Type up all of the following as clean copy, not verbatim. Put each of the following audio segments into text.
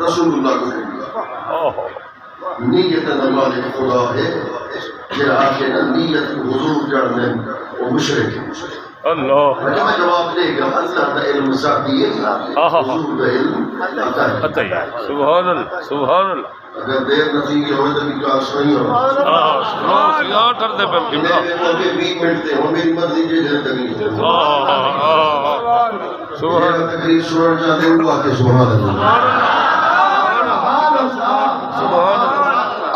رسول اللہ کو کہہ دیا نیت مالک خدا ہے کہ آخر نیت حضور جانے وہ مشرک ہے اللہ میں جواب دے گا اللہ کا علم ذاتی ہے حضور کا علم عطا ہے سبحان اللہ سبحان اللہ اگر دیر نتیجے ہوئے تو بھی کلاس نہیں ہو یہاں کر دے پہ میرے 20 منٹ تھے وہ میری مرضی کے گھر تقریر سبحان تقریر سننا چاہتے ہیں وہ آتے سبحان اللہ سبحان اللہ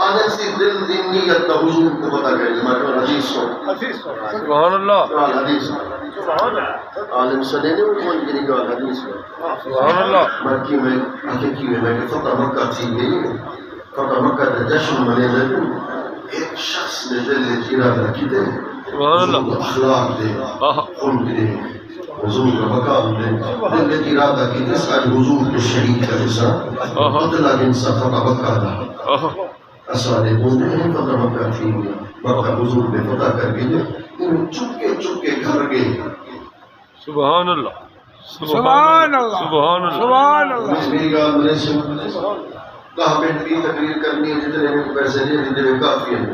آنے سے دل نیت کا حضور کو پتا کریں میں کہوں حدیث ہو سبحان اللہ حدیث عالم سنے نے وہ کوئی کی نگاہ حدیث ہے سبحان اللہ مکی میں حقیقی میں کہ فتح مکہ تھی گئی فتح مکہ کا جشن منے لیکن ایک شخص نے دل ارادہ کی دے سبحان اللہ اخلاق دے خون دے حضور کا مقام دے دل ارادہ کی دے آج حضور کے شہید کا حصہ مطلع انسا فتح مکہ دا اسوالے بولنے ہیں فتح مکہ تھی مکہ حضور نے فتح کر کے دے چپکے گھر گئے سبحان اللہ سبحان اللہ سبحان اللہ سبحان اللہ میری گاہ میں سے 10 منٹ کی تقریر کرنی ہے جتنے میں پیسے دے جتنے کافی ہیں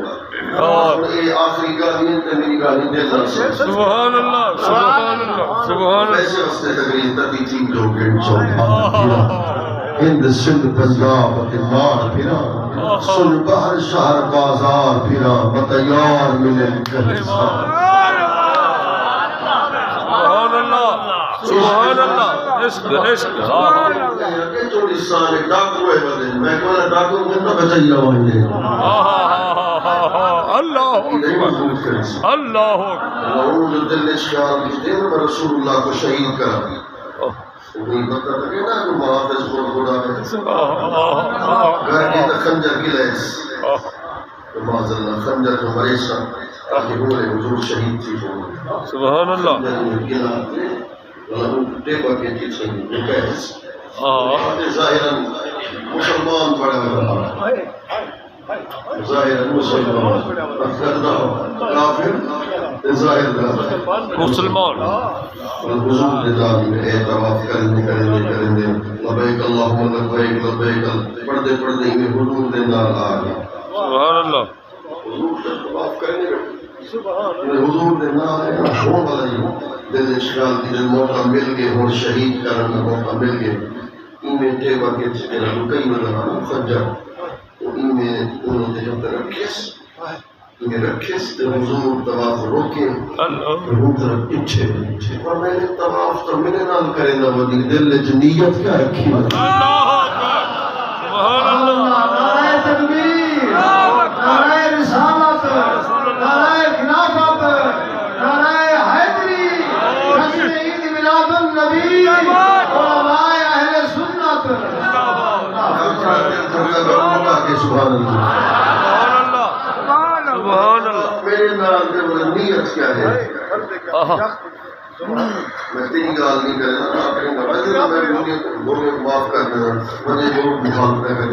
اور یہ آخری گاہ نہیں ہے میری گاہ نہیں دے سبحان اللہ سبحان اللہ سبحان اللہ پیسے واسطے تقریر تتی تین جو گھنٹ چوکھا ہند سندھ پنجاب مار پھرا سن بہر شہر بازار پھرا متیار ملے سبحان اللہ سبحان اللہ عشق عشق چوڑی سال ڈاکو ہے بدن میں کہنا ڈاکو کو نہ بچائی آوائیں دے اللہ اللہ اعوذ دل اشیال کی دن میں رسول اللہ کو شہید کرا دی وہی بتا تھا کہ نا کہ محافظ کو خدا ہے گھر کی تا خنجر کی لیس تو معاذ اللہ خنجر کو مریسا تاکہ بولے حضور شہید تھی سبحان اللہ ٹیبا کے پیچھے نکیس ظاہراً مسلمان پڑا ہوا ظاہراً مسلمان کافر ظاہر مسلمان حضور نظام میں اعتراف کرنے لبیک اللہم لبیک لبیک پڑھتے پڑھتے ہی حضور نے نال آ گیا سبحان اللہ حضور سے اعتراف کرنے حضور نے نال ہو بلائی دل اشغال کی دل موقع مل گئے اور شہید کرنے موقع مل گئے ان میں ٹیبا کے چکر رکئی مدران فجر ان میں انہوں نے جب رکھیس انہیں رکھیس تے حضور طواف روکے حضور طرف پیچھے اور میں نے طواف تو میرے نام کرے نہ ودی دل نیت کیا رکھی سبحان اللہ نعرہ تکبیر نعرہ رسالت نعرہ خلافت نعرہ حیدری جشن عید میلاد النبی علماء اہل سنت سبحان اللہ سبحان اللہ میرے نام کے نیت کیا ہے میں تیری گال نہیں کرنا میں معاف کر دینا مجھے لوگ مخالفت کریں